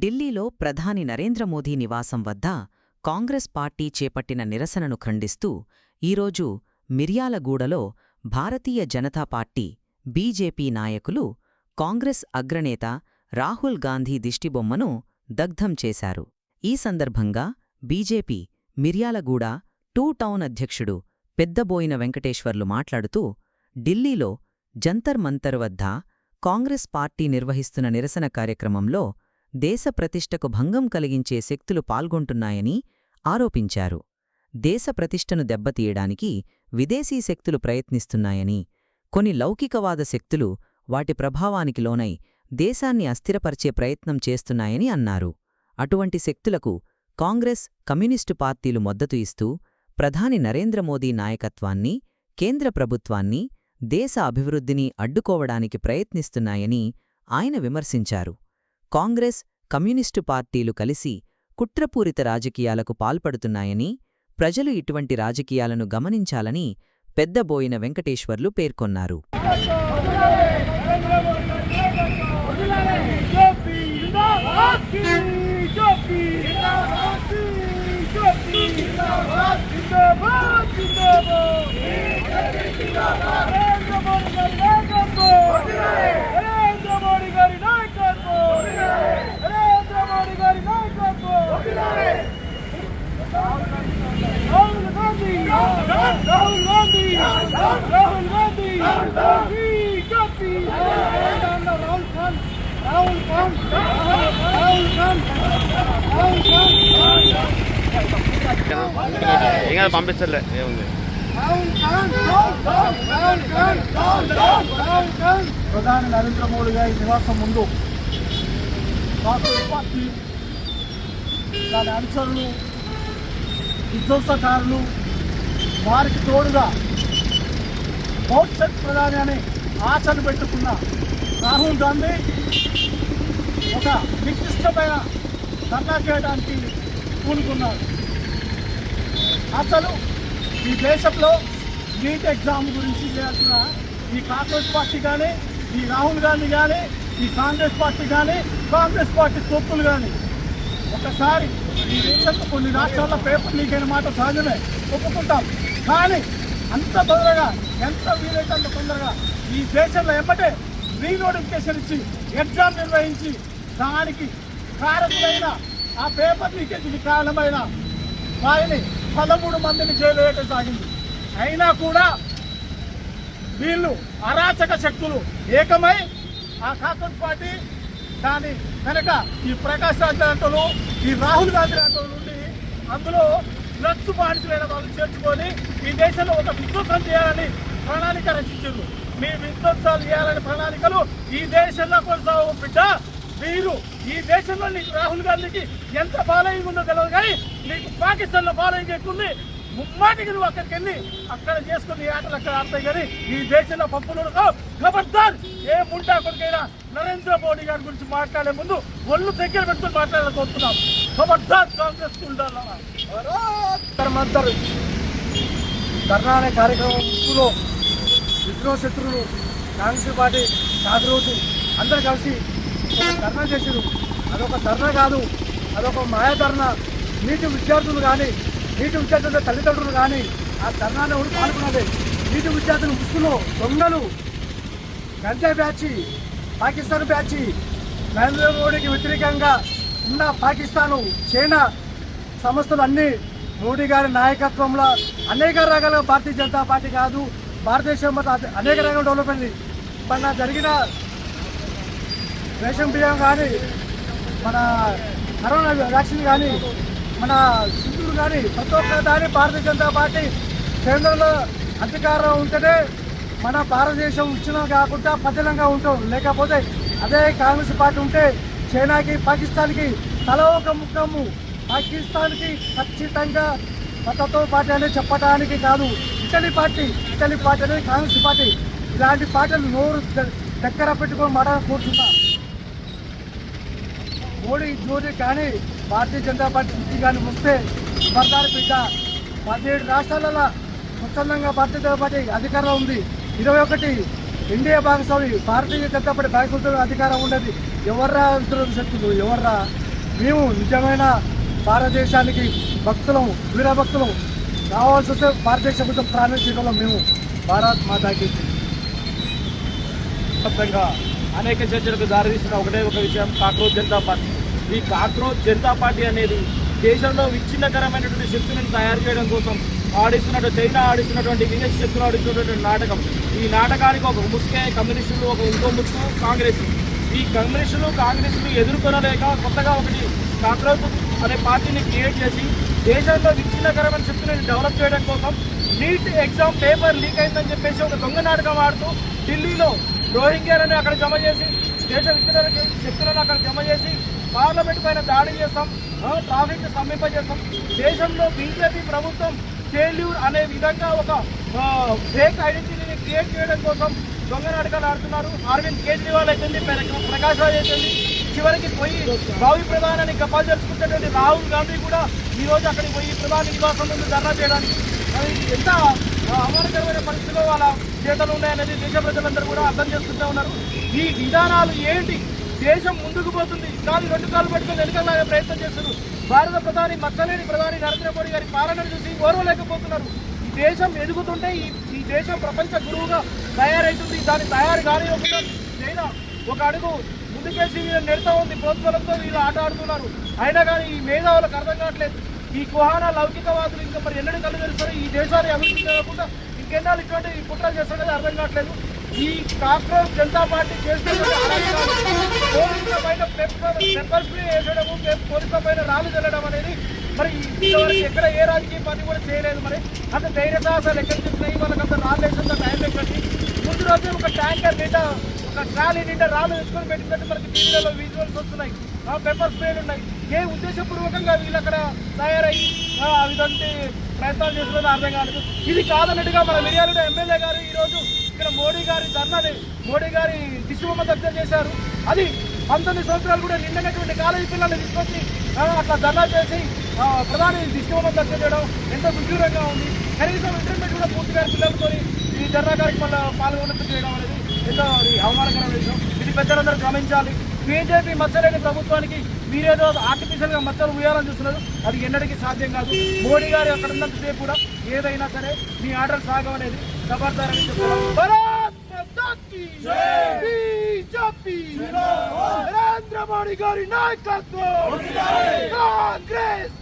ఢిల్లీలో ప్రధాని నరేంద్ర మోదీ నివాసం వద్ద కాంగ్రెస్ పార్టీ చేపట్టిన నిరసనను ఖండిస్తూ ఈరోజు మిర్యాలగూడలో భారతీయ జనతా పార్టీ బీజేపీ నాయకులు కాంగ్రెస్ అగ్రనేత రాహుల్ గాంధీ దిష్టిబొమ్మను దగ్ధం చేశారు. ఈ సందర్భంగా బీజేపీ మిర్యాలగూడ 2 టౌన్ అధ్యక్షుడు పెద్దబోయిన వెంకటేశ్వర్లు మాట్లాడుతూ, ఢిల్లీలో జంతర్ మంతర్ వద్ద కాంగ్రెస్ పార్టీ నిర్వహిస్తున్న నిరసన కార్యక్రమంలో దేశ ప్రతిష్టకు భంగం కలిగించే శక్తులు పాల్గొంటున్నాయని ఆరోపించారు. దేశ ప్రతిష్టను దెబ్బతీయడానికి విదేశీ శక్తులు ప్రయత్నిస్తున్నాయని, కొన్ని లౌకికవాద శక్తులు వాటి ప్రభావానికి లోనై దేశాన్ని అస్థిరపరిచే ప్రయత్నం చేస్తున్నాయని అన్నారు. అటువంటి శక్తులకు కాంగ్రెస్, కమ్యూనిస్టు పార్టీలు మద్దతు ఇస్తూ ప్రధాని నరేంద్ర మోదీ నాయకత్వాన్ని, కేంద్ర ప్రభుత్వాన్ని, దేశ అభివృద్ధిని అడ్డుకోవడానికి ప్రయత్నిస్తున్నాయని ఆయన విమర్శించారు. కాంగ్రెస్, కమ్యూనిస్టు పార్టీలు కలిసి కుట్రపూరిత రాజకీయాలకు పాల్పడుతున్నాయని, ప్రజలు ఇటువంటి రాజకీయాలను గమనించాలని పెద్దబోయిన వెంకటేశ్వర్లు పేర్కొన్నారు. ఇంకా పంపిస్తలే ఏముంది. ప్రధాని నరేంద్ర మోడీ గారి నివాసం ముందు కాంగ్రెస్ పార్టీ దాని అనుచరులు, విధ్వంసకారులు, వారికి తోడుగా భవిష్యత్ ప్రధాని అనే ఆశను పెట్టుకున్న రాహుల్ గాంధీ ఒక నిర్దిష్టమైన ధర్నా చేయడానికి పూనుకున్నారు. అసలు ఈ దేశంలో నీట్ ఎగ్జామ్ గురించి చేయాల్సిన ఈ కాంగ్రెస్ పార్టీ కానీ, ఈ రాహుల్ గాంధీ కానీ, ఈ కాంగ్రెస్ పార్టీ కానీ, కాంగ్రెస్ పార్టీ తొత్తులు కానీ ఒకసారి ఈ దేశంలో కొన్ని రాష్ట్రాల్లో పేపర్ లీక్ అయిన మాట సహజమే, ఒప్పుకుంటాం. కానీ అంత తొందరగా, ఎంత వీలైతే అంత తొందరగా ఈ దేశంలో ఎమ్మటే రీనోటిఫికేషన్ ఇచ్చి ఎగ్జామ్ నిర్వహించి దానికి కారకులైన ఆ పేపర్ లీకేజీకి కారణమైన వారిని 13 మందిని జైలు వేయటం సాగింది. అయినా కూడా వీళ్ళు అరాచక శక్తులు ఏకమై ఆ కాంగ్రెస్ పార్టీ దాని కనుక ఈ ప్రకాష్ రాజ్ లాంటి, ఈ రాహుల్ గాంధీ లాంటి నుండి అందులో డ్రగ్స్ బానిసలైన వాళ్ళు చేర్చుకొని ఈ దేశంలో ఒక విధ్వంసం చేయాలని ప్రణాళిక రచించారు. మీ విధ్వంసాలు చేయాలని ప్రణాళికలు ఈ దేశంలో కొనసాగు బిడ్డ. మీరు ఈ దేశంలో నీకు రాహుల్ గాంధీకి ఎంత ఫాలోయింగ్ ఉందో తెలియదు, కానీ నీకు పాకిస్తాన్లో ఫాలోయింగ్ ఎక్కుంది. ముమ్మాటికి నువ్వు అక్కడికి వెళ్ళి అక్కడ చేసుకుని ఆటలు అక్కడ ఆడతాయి. కానీ ఈ దేశంలో పప్పులు ఖబర్దార్, ఏ ముండా కొడుకైనా నరేంద్ర మోడీ గారి గురించి మాట్లాడే ముందు ఒళ్ళు దగ్గర పెట్టుకుని మాట్లాడాలనుకుంటున్నాం. ఖబర్దార్ కాంగ్రెస్ ధర్నా అనే కార్యక్రమంలో విద్రోహ శత్రువులు కాంగ్రెస్ పార్టీ కాదు రోజు అందరూ కలిసి ధర్నా చేశారు. అదొక ధర్నా కాదు, అదొక మాయా ధర్నా. నీటి విద్యార్థులు కానీ, నీటి విద్యార్థుల తల్లిదండ్రులు కానీ ఆ ధర్నాన్ని ఉండి పాల్గొన్నది. నీటి విద్యార్థులు ముసుగులో దొంగలు, గంజాయి బ్యాచి, పాకిస్తాన్ బ్యాచి, నరేంద్ర మోడీకి వ్యతిరేకంగా ఉన్న పాకిస్తాను, చైనా సంస్థలు అన్నీ మోడీ గారి నాయకత్వంలో అనేక రకాల భారతీయ జనతా పార్టీ కాదు, భారతదేశం అనేక రకాల డెవలప్మెంట్ మన జరిగిన రేషన్ బియ్యం కానీ, మన కరోనా వ్యాక్సిన్ కానీ, మన సింధూరు కానీ, ప్రతి ఒక్క దాని భారతీయ జనతా పార్టీ కేంద్రంలో అధికారం ఉంటేనే మన భారతదేశం ఉచ్చినం కాకుండా పదిలంగా ఉంటాం. లేకపోతే అదే కాంగ్రెస్ పార్టీ ఉంటే చైనాకి, పాకిస్తాన్కి తల ఒక ముఖము. పాకిస్తాన్కి ఖచ్చితంగా మద్దతు పార్టీ అనేది చెప్పడానికి కాదు, ఇటలీ పార్టీ అనేది కాంగ్రెస్ పార్టీ. ఇలాంటి పార్టీలు నోరు దగ్గర పెట్టుకొని మాట్లాడాలని కోరుతున్నా. మోడీ జోడీ కానీ, భారతీయ జనతా పార్టీ స్థితి కానీ వస్తే ఖబర్దార్ బిడ్డ. 17 రాష్ట్రాలలో స్వచ్ఛందంగా భారతీయ జనతా పార్టీ అధికారంలో ఉంది. 21 ఎన్డీఏ భాగస్వామి భారతీయ జనతా పార్టీ భాగస్వామ్యం అధికారం ఉండేది. ఎవర్రా శక్తులు, ఎవర్రా మేము నిజమైన భారతదేశానికి భక్తులం, వీరభక్తులం. కావాల్సి వస్తే భారతదేశ కోసం ప్రాణం చేయగలం మేము. భారత్ మాతాకి. మొత్తంగా అనేక చర్చలకు దారితీసిన ఒకటే ఒక విషయం, కాక్రోచ్ జనతా పార్టీ. ఈ కాక్రోచ్ జనతా పార్టీ అనేది దేశంలో విచ్ఛిన్నకరమైనటువంటి శక్తులను తయారు చేయడం కోసం చైనా ఆడిస్తున్నటువంటి విదేశీ శక్తులు ఆడిస్తున్నటువంటి నాటకం. ఈ నాటకానికి ఒక ముసుకే కమ్యూనిస్టులు, ఒక ఇంకో ముసుగు కాంగ్రెస్. ఈ కమ్యూనిస్టులు కాంగ్రెస్ని ఎదుర్కొనలేక కొత్తగా ఒకటి కాక్రోచ్ అనే పార్టీని క్రియేట్ చేసి దేశంలో విచ్ఛిన్నకరమైన శక్తులను డెవలప్ చేయడం కోసం నీట్ ఎగ్జామ్ పేపర్ లీక్ అయిందని చెప్పేసి ఒక దొంగ నాటకం ఆడుతూ ఢిల్లీలో రోహింగ్యాలను అక్కడ జమ చేసి దేశ విచ్ఛిన్న శక్తులను అక్కడ జమ చేసి పార్లమెంట్ పైన దాడి చేస్తాం, ట్రాఫిక్ స్తంభింపజేస్తాం. దేశంలో బీజేపీ ప్రభుత్వం ఫెయిల్యూర్ అనే విధంగా ఒక ఫేక్ ఐడెంటిటీని క్రియేట్ చేయడం కోసం దొంగ నాటకాలు ఆడుతున్నారు. అరవింద్ కేజ్రీవాల్ అయితుంది, ప్రకాష్ రాజ్ అయితుంది, చివరికి పోయి భావి ప్రధానాన్ని కపాలు జరుపుకున్నటువంటి రాహుల్ గాంధీ కూడా ఈరోజు అక్కడికి పోయి ప్రధాని నివాసం ముందు ధర్నా చేయడానికి అది ఎంత అమానకరమైన పరిస్థితిలో వాళ్ళ చేతలు ఉన్నాయనేది దేశ ప్రజలందరూ కూడా అర్థం చేసుకుంటూ ఉన్నారు. ఈ విధానాలు ఏంటి? దేశం ముందుకు పోతుంది, కానీ రెండు కాలు పట్టుకొని వెనుకలాగే ప్రయత్నం చేస్తున్నారు. భారత ప్రధాని మచ్చలేని ప్రధాని నరేంద్ర మోడీ గారి పాలనను చూసి ఓర్వలేకపోతున్నారు. ఈ దేశం ఎదుగుతుంటే ఈ దేశం ప్రపంచ గురువుగా తయారవుతుంది. దాన్ని తయారు కానివ్వకుండా చైనా ఒక అడుగు ముందుకేసి వీళ్ళని నెడతా ఉంది. ప్రోత్సాహంతో వీళ్ళు ఆట ఆడుతున్నారు. అయినా కానీ ఈ మేధావులకు అర్థం కావట్లేదు. ఈ కుహాన లౌకికవాదులు ఇంకా మరి ఎన్నడూ కళ్ళు తెరుస్తారు? ఈ దేశాన్ని అభివృద్ధి చేయకుండా ఇంకెన్నాళ్ళు ఇటువంటి కుట్రలు చేస్తున్నది అర్థం కావట్లేదు. ఈ కాక్రోచ్ జనతా పార్టీ చేస్తున్నటువంటి పోలీసుల పైన పెప్పర్ స్ప్రే వేసడము, పోలీసుల పైన రాళ్ళు చల్లడం అనేది మరి ఇంతవరకు ఎక్కడ ఏ రాజకీయ పార్టీ కూడా చేయలేదు. మరి అంత ధైర్య సాహసాలు ఎక్కడ చెప్తున్నాయి? వాళ్ళకంత రాళ్ళు వేసేంత టైం ఎక్కడి ముందు రోజే ఒక ట్యాంకర్ నిండా, ఒక ట్రాలీ నిండా రాళ్ళు తెచ్చుకొని పెట్టినట్టు మనకి టీవీలలో విజువల్స్ వస్తున్నాయి. పెప్పర్ స్ప్రేలు ఉన్నాయి. ఏ ఉద్దేశపూర్వకంగా వీళ్ళు అక్కడ తయారయ్యి ఆ విధంగా ప్రయత్నాలు చేస్తున్నది అర్థం కాలేదు. ఇది కాదన్నట్టుగా మన మిర్యాలగూడ ఎమ్మెల్యే గారు ఈరోజు ఇక్కడ మోడీ గారి ధర్నాని, మోడీ గారి దిశబొమ్మ దగ్గర చేశారు. అది 19 సంవత్సరాలు కూడా నిండినటువంటి కాలేజీ పిల్లల్ని తీసుకొచ్చి అట్లా ధర్నా చేసి ప్రధాని దిశబొమ్మ దగ్గర చేయడం ఎంతో విడ్డూరంగా ఉంది. కనీసం ఇంటర్మీడియట్ కూడా పూర్తిగా పిల్లలతో ఈ ధర్నా కార్యక్రమంలో పాల్గొన్నట్టు చేయడం అనేది ఎంతో అవమానకరమైన విషయం. ఇది పెద్దలందరూ గమనించాలి. బీజేపీ మచ్చలేని ప్రభుత్వానికి మీరేదో ఆర్టిఫిషియల్గా మచ్చలు ఉయ్యాలని చూస్తున్నారు. అది ఎన్నటికీ సాధ్యం కాదు. మోడీ గారు అక్కడ ఉన్నంతసేపు కూడా ఏదైనా సరే మీ ఆర్డర్ సాగం అనేది ఖబర్దారని చెప్తున్నారు. నరేంద్ర మోడీ గారి నాయకత్వం, కాంగ్రెస్.